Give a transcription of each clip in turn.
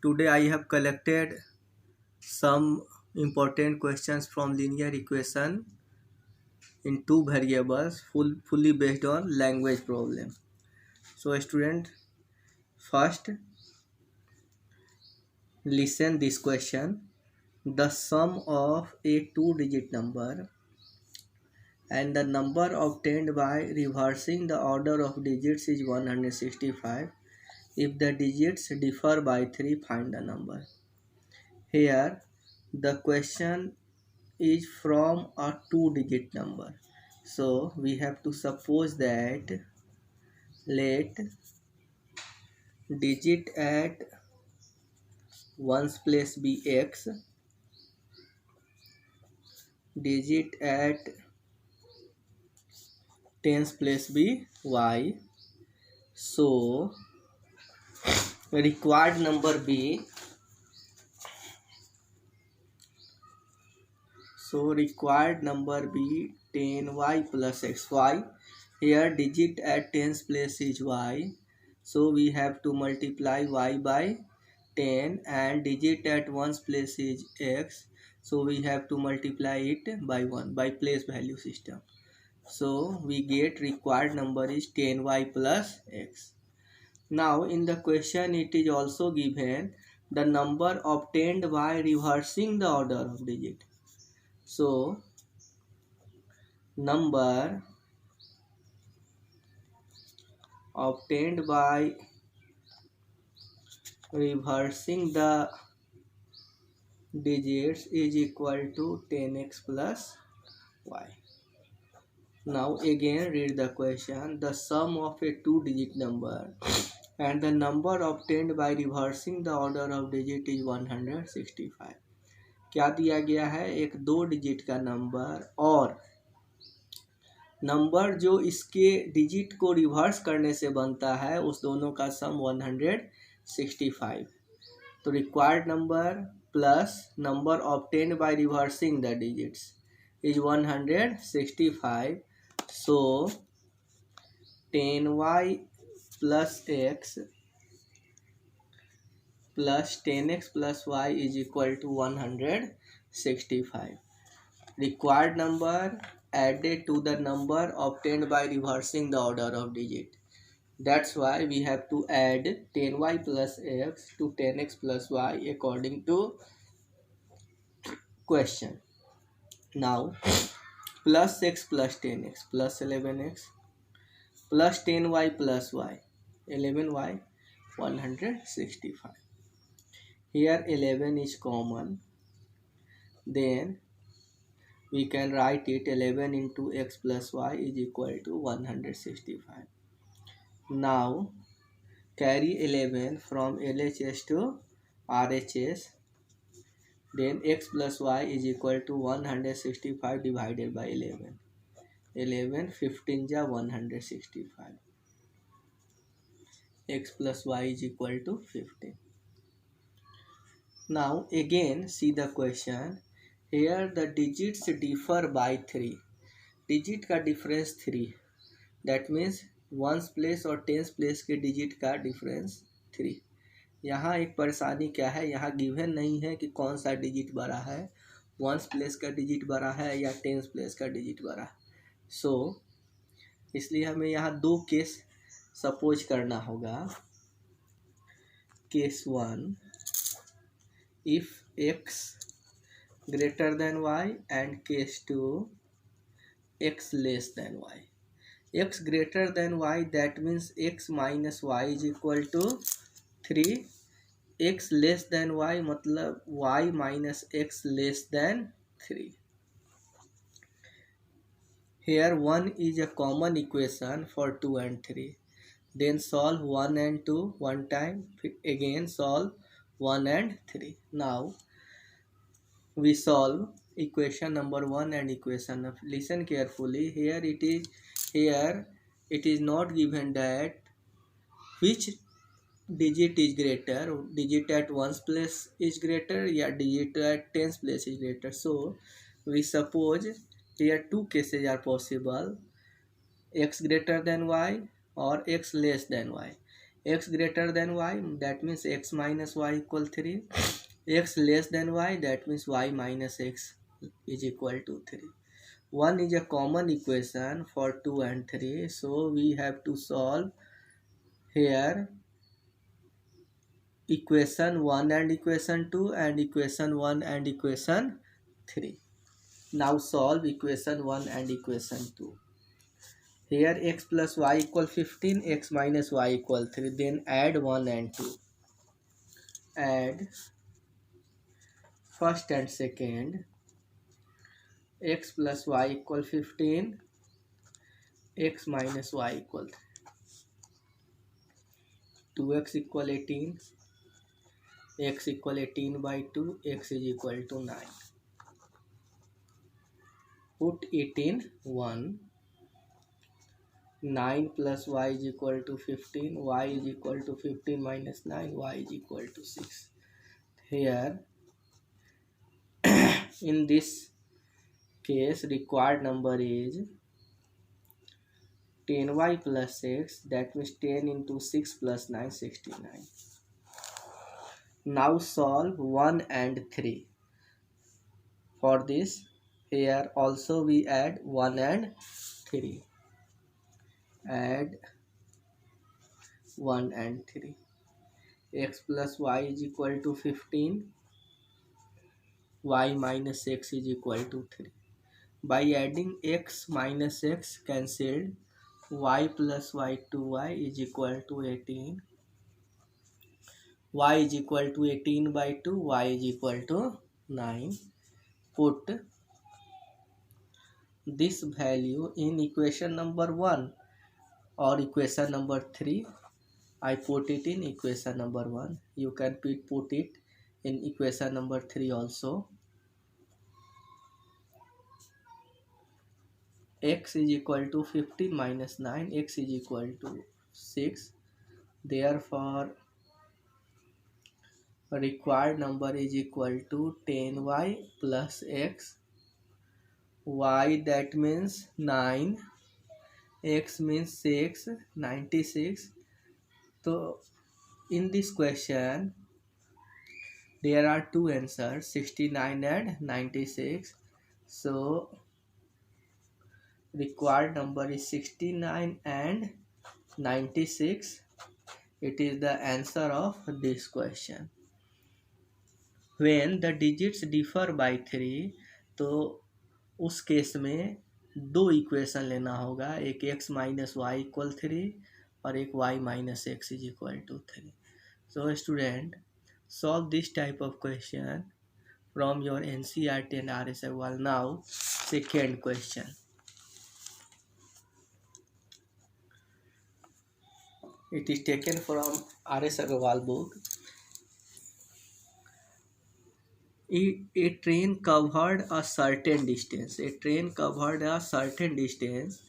Today I have collected some important questions from linear equation in two variables fully based on language problem. So student, first listen this question. The sum of a two-digit number and the number obtained by reversing the order of digits is 165. If the digits differ by 3, find the number. Here the question is from a two-digit number. So we have to suppose that let digit at ones place be x, digit at tens place be y. So required number be required number be 10y plus xy. Here digit at tens place is y, so we have to multiply y by 10, and digit at ones place is x, so we have to multiply it by 1 by place value system. So we get required number is 10y plus x. Now in the question it is also given the number obtained by reversing the order of digit. So number obtained by reversing the digits is equal to 10x plus y. Now again read the question. The sum of a two-digit number and the number obtained by reversing the order of digit is 165. क्या दिया गया है? एक दो digit का number और number जो इसके डिजिट को रिवर्स करने से बनता है उस दोनों का सम 165. तो required number plus number obtained by reversing the digits is 165. So 10y plus x plus 10x plus y is equal to 165. Required number added to the number obtained by reversing the order of digit. That's why we have to add 10y plus x to 10x plus y according to question. Now plus x plus 10x plus 11x plus 10y plus y 11y 165. Here 11 is common, then we can write it 11 into x plus y is equal to 165. Now carry 11 from LHS to RHS, then x plus y is equal to 165 divided by 11. 11 15 ja 165. X plus y is equal to 15. Now again see the question. Here the digits differ by 3. Digit का difference 3, that means ones place और tens place के digit का difference 3. यहाँ एक परेशानी क्या है, यहाँ गिवन नहीं है कि कौन सा डिजिट बड़ा है, वंस प्लेस का डिजिट बड़ा है या टेंस प्लेस का डिजिट बड़ा है. सो इसलिए हमें यहाँ दो केस सपोज करना होगा. Case 1, if x greater than y, and case 2, x less than y. X greater than y, that means x minus y is equal to 3. X less than y मतलब y minus x less than 3. Here 1 is a common equation for 2 and 3. Then solve 1 and 2 one time, again solve 1 and 3. Now we solve equation number 1 and equation of, listen carefully. Here it is not given that which digit is greater, digit at ones place is greater या digit at tens place is greater. So we suppose here two cases are possible, x greater than y or x less than y. x greater than y, that means x minus y equal 3. X less than y, that means y minus x is equal to 3. 1 is a common equation for 2 and 3, so we have to solve here equation 1 and equation 2 and equation 1 and equation 3. Now solve equation 1 and equation 2. Here x plus y equal 15, x minus y equal 3. Then add 1 and 2. Add first and second. X plus y equal 15, x minus y equal 3. 2x equal 18, x equal 18 by 2, x is equal to 9. Put it in 1. 9 plus y is equal to 15, y is equal to 15 minus 9, y is equal to 6. Here, in this case, required number is 10y plus 6, that means 10 into 6 plus 9, 69. Now solve 1 and 3. For this, here also we add 1 and 3. Add 1 and 3. X plus y is equal to 15. Y minus x is equal to 3. By adding x minus x cancelled, y plus y 2y is equal to 18. Y is equal to 18 by 2, y is equal to 9. Put this value in equation number 1 or equation number 3. I put it in equation number 1. You can put it in equation number 3 also. X is equal to 15 minus 9, x is equal to 6. Therefore, required number is equal to 10y plus x. Y, that means 9, x means 6, 96. So in this question there are two answers, 69 and 96. So required number is 69 and 96. It is the answer of this question. When the digits differ by 3, तो उस case में दो equation लेना होगा, एक x minus Y equal 3 और एक y minus x is equal to 3. So student, solve this type of question from your NCERT and RS Agrawal. Now second question. It is taken from RS Agrawal book. A train covered a certain distance. A train covered a certain distance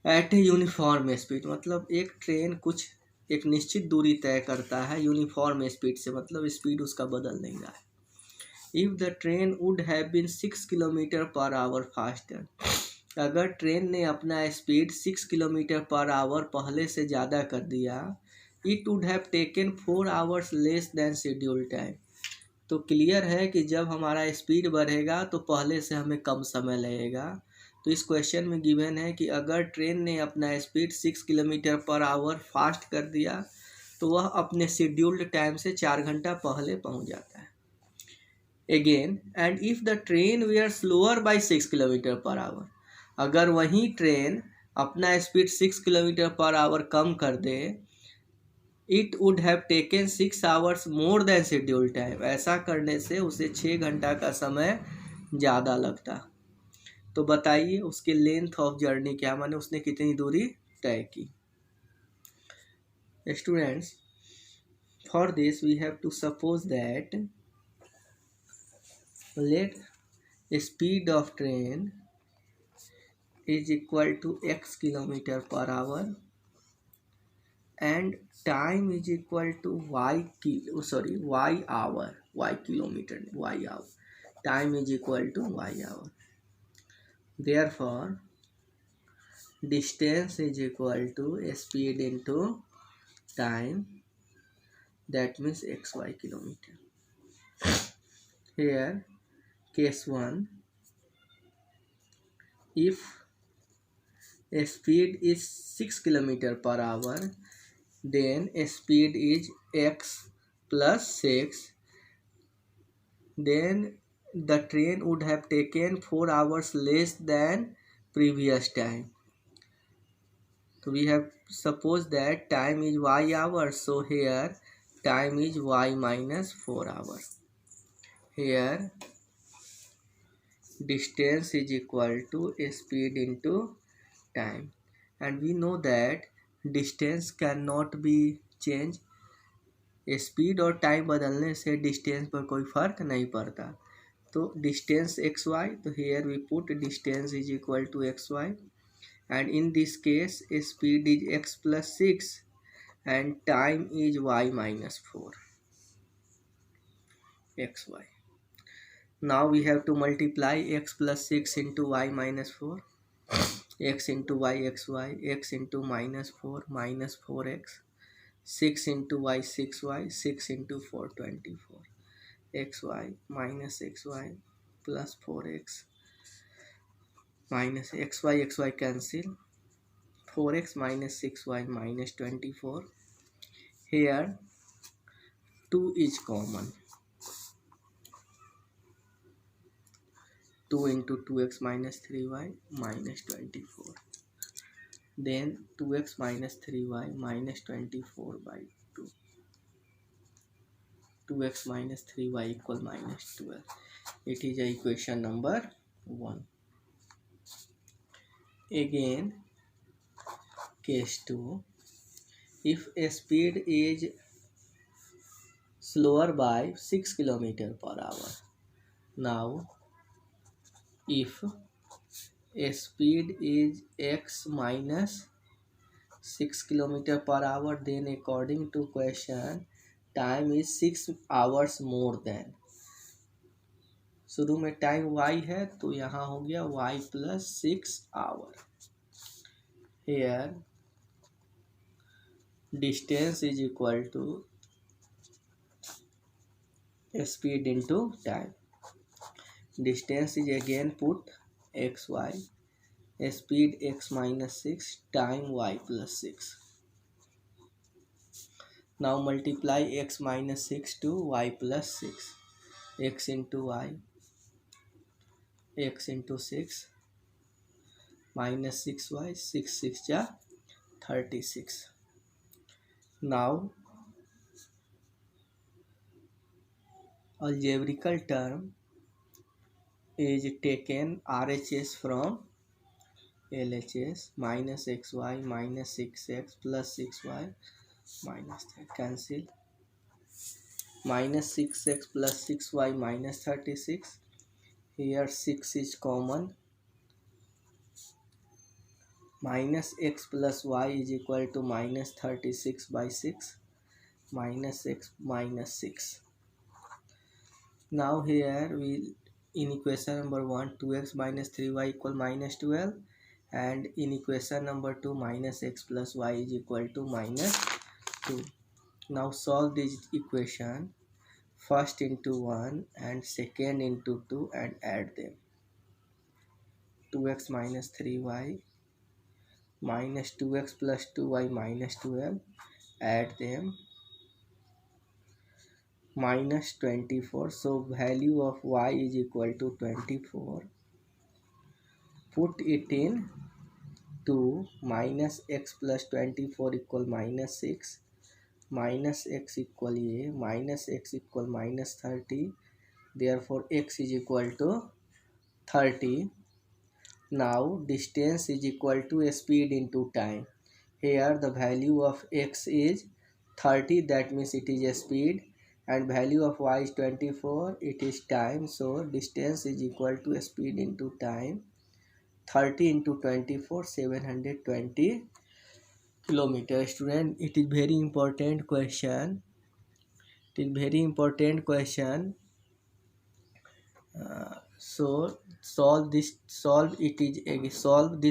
at a uniform speed. मतलब एक train कुछ एक निश्चित दूरी तय करता है uniform speed से, मतलब स्पीड उसका बदल नहीं रहा है. If the train would have been 6 kilometre per hour faster, अगर ट्रेन ने अपना स्पीड 6 किलोमीटर पर आवर पहले से ज़्यादा कर दिया, it would have taken 4 hours less than schedule time. तो क्लियर है कि जब हमारा स्पीड बढ़ेगा तो पहले से हमें कम समय लगेगा. तो इस क्वेश्चन में गिवन है कि अगर ट्रेन ने अपना speed 6 kilometre per hour fast कर दिया तो वह अपने शेड्यूल्ड टाइम से 4 घंटा पहले पहुंच जाता है. Again, and if the train were slower by 6 kilometre per hour, अगर वही ट्रेन अपना स्पीड 6 किलोमीटर पर आवर कम कर दे, it would have taken 6 hours more than schedule time, ऐसा करने से उसे 6 घंटा का समय ज़्यादा लगता. तो बताइए उसके लेंथ ऑफ जर्नी क्या, माने उसने कितनी दूरी तय की. Students, for this we have to suppose that let speed of train is equal to x kilometer per hour and time is equal to y hour, y kilometer, y hour, time is equal to y hour. Therefore distance is equal to speed into time, that means xy kilometer. Here case 1, if a speed is 6 kilometer per hour, then a speed is x plus 6, then the train would have taken 4 hours less than previous time. So we have suppose that time is y hours, so here time is y minus 4 hours. Here distance is equal to speed into time, and we know that distance cannot be changed. Speed और time बदलने से distance पर कोई फर्क नहीं पड़ता. तो distance x y, तो here we put distance is equal to x y, and in this case speed is x plus 6 and time is y minus 4 xy. Now we have to multiply x plus 6 into y minus 4, x into y xy, x into minus 4 minus 4x, 6 into y 6y, 6 into 4 24, xy minus xy plus 4x minus xy cancel, 4x minus 6y minus 24. Here 2 is common, 2 into 2x minus 3y minus 24, then 2x minus 3y minus 24 by 2, 2x minus 3y equal minus 12. It is equation number 1. Again case 2, if a speed is slower by 6 km per hour. Now if a speed is x minus 6 km per hour, then according to question time is 6 hours more than. शुरू में time y है तो यहाँ हो गया y plus 6 hour. Here distance is equal to speed into time. Distance is again put xy, speed x minus 6, time y plus 6. Now multiply x minus 6 to y plus 6, x into y, x into 6 minus 6y, 6 6 ja 36. Now algebraical term is taken RHS from LHS, minus xy minus 6x plus 6y minus 3, cancel, minus 6x plus 6y minus 36. Here 6 is common, minus x plus y is equal to minus 36 by 6, minus x minus 6. Now here we, in equation number 1 2x minus 3y equal minus 12, and in equation number 2 minus x plus y is equal to minus 2. Now solve this equation, first into 1 and second into 2 and add them. 2x minus 3y minus 2x plus 2y minus 12, add them, minus 24. So value of y is equal to 24. Put it in 2, minus x plus 24 equal minus 6, minus x equal a, minus x equal minus 30. Therefore x is equal to 30. Now distance is equal to speed into time. Here the value of x is 30, that means it is a speed, and value of y is 24, it is time. So distance is equal to speed into time. 30 into 24, 720 kilometer. Student, it is very important question. It is very important question. So solve this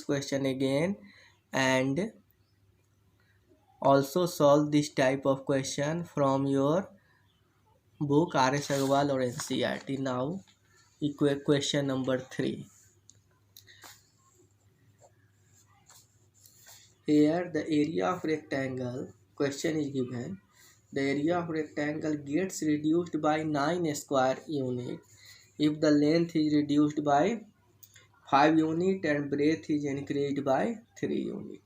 question again, and Also solve this type of question from your book R.S. Agarwal or NCERT. Now question number 3. Here the area of rectangle question is given. The area of rectangle gets reduced by 9 square unit if the length is reduced by 5 unit and breadth is increased by 3 unit.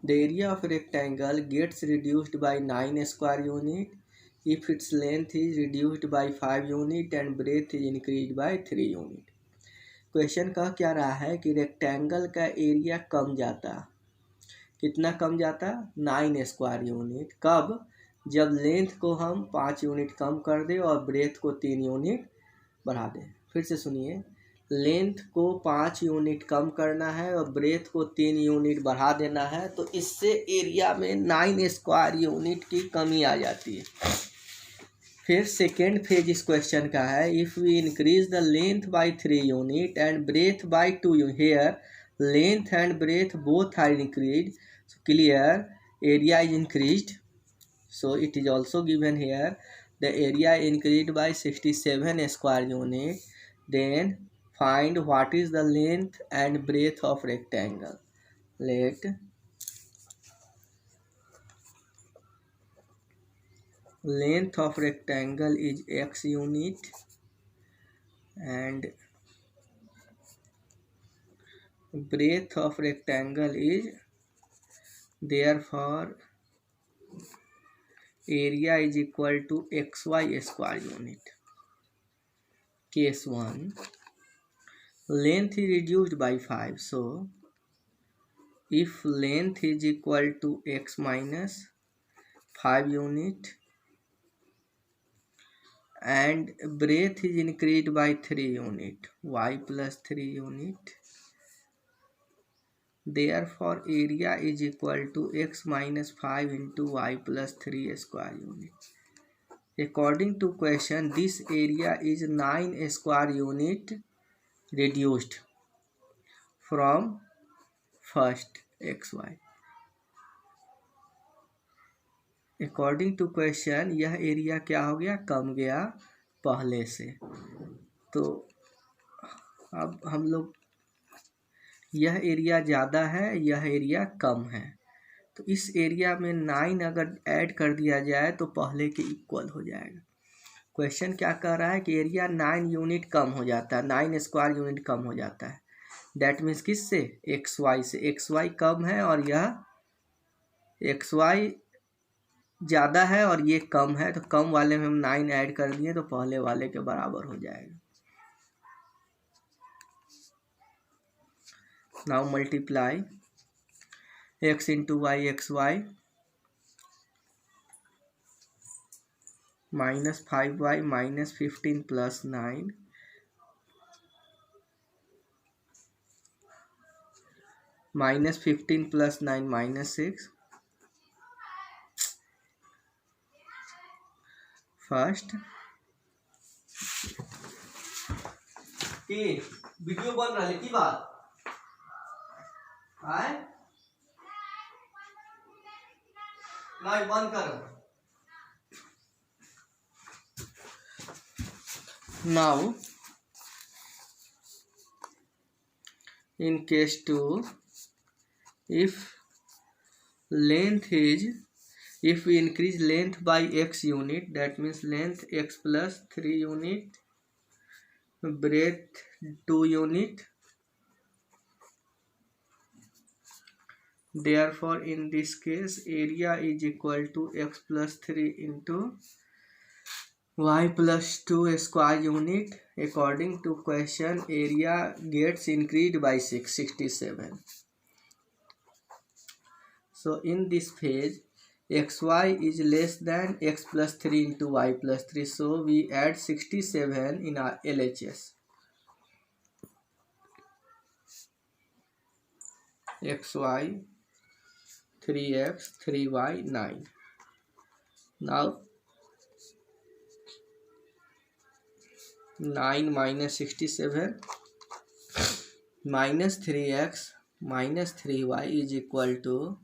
The area of rectangle gets reduced by 9 square unit if its length is reduced by 5 unit and breadth is increased by 3 unit. Question कह क्या रहा है कि rectangle का area कम जाता, कितना कम जाता, 9 square unit. कब, जब लेंथ को हम 5 यूनिट कम कर दे और ब्रेथ को 3 यूनिट बढ़ा दे। फिर से सुनिए, लेंथ को 5 यूनिट कम करना है और ब्रेथ को 3 यूनिट बढ़ा देना है, तो इससे एरिया में 9 स्क्वायर यूनिट की कमी आ जाती है। फिर सेकेंड फेज इस क्वेश्चन का है, if we increase the length by 3 unit and breadth by 2 unit, here length and breadth both are increase, so clear area is increased, so it is also given here the area increased by 67 square unit. Then find what is the length and breadth of rectangle. Let length of rectangle is x unit and breadth of rectangle is, therefore area is equal to xy square unit. Case 1, length is reduced by 5, so if length is equal to x minus 5 unit and breadth is increased by 3 unit, y plus 3 unit, therefore area is equal to x minus 5 into y plus 3 square unit. According to question, this area is 9 square unit reduced from first xy. According to question, यह area क्या हो गया, कम गया पहले से। तो अब हम लोग, यह एरिया ज़्यादा है, यह एरिया कम है, तो इस एरिया में 9 अगर ऐड कर दिया जाए तो पहले के इक्वल हो जाएगा। क्वेश्चन क्या कह रहा है कि एरिया 9 यूनिट कम हो जाता है, 9 स्क्वायर यूनिट कम हो जाता है। दैट मीन्स किससे, एक्स वाई से। एक्स वाई कम है और यह एक्स वाई ज़्यादा है और ये कम है, तो कम वाले में हम 9 ऐड कर दिए तो पहले वाले के बराबर हो जाएगा। Now multiply x into y x y minus 5y minus 15 plus 9 minus 15 plus 9 minus 6। First की वीडियो बन रहा है की बात है, नहीं बंद करो। Now in case 2, if length is, if we increase length by x unit, that means length x plus 3 unit, breadth 2 unit, therefore in this case area is equal to x plus 3 into y plus 2 square unit. According to question, area gets increased by 67. So in this phase xy is less than x plus 3 into y plus 3, so we add 67 in our LHS. xy 3x 3y 9. Now 9 minus 67 minus 3x minus 3y is equal to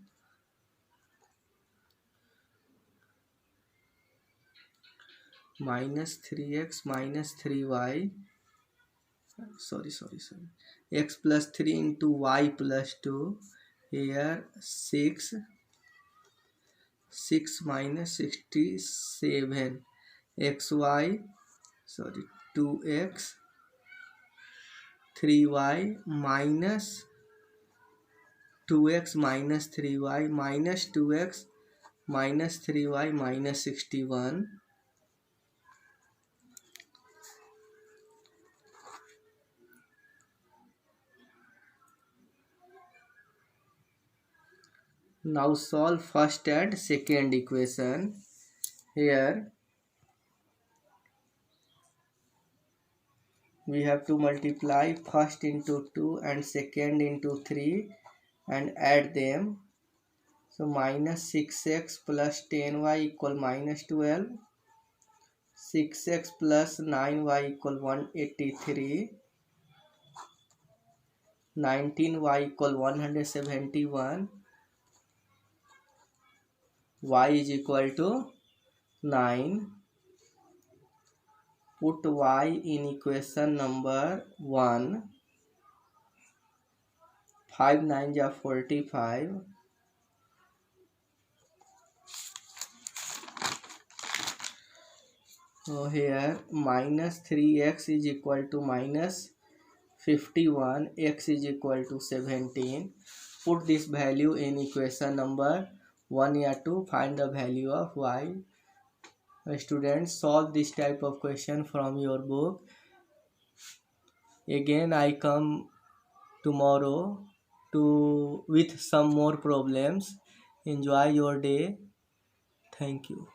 minus 3x minus 3y, sorry, x plus 3 into y plus 2, here 6 minus 67, xy, sorry, 2x 3y minus 2x minus 3y minus 2x minus 3y minus 61. Now solve first and second equation. Here we have to multiply first into 2 and second into 3 and add them. So minus 6x plus 10y equal minus 12. 6x plus 9y equal 183. 19y equal 171. Y is equal to 9. Put y in equation number 1. 5 9 is 45. So here minus 3x is equal to minus 51, x is equal to 17. Put this value in equation number 1 here to find the value of y. Students, solve this type of question from your book. Again I come tomorrow with some more problems. Enjoy your day. Thank you.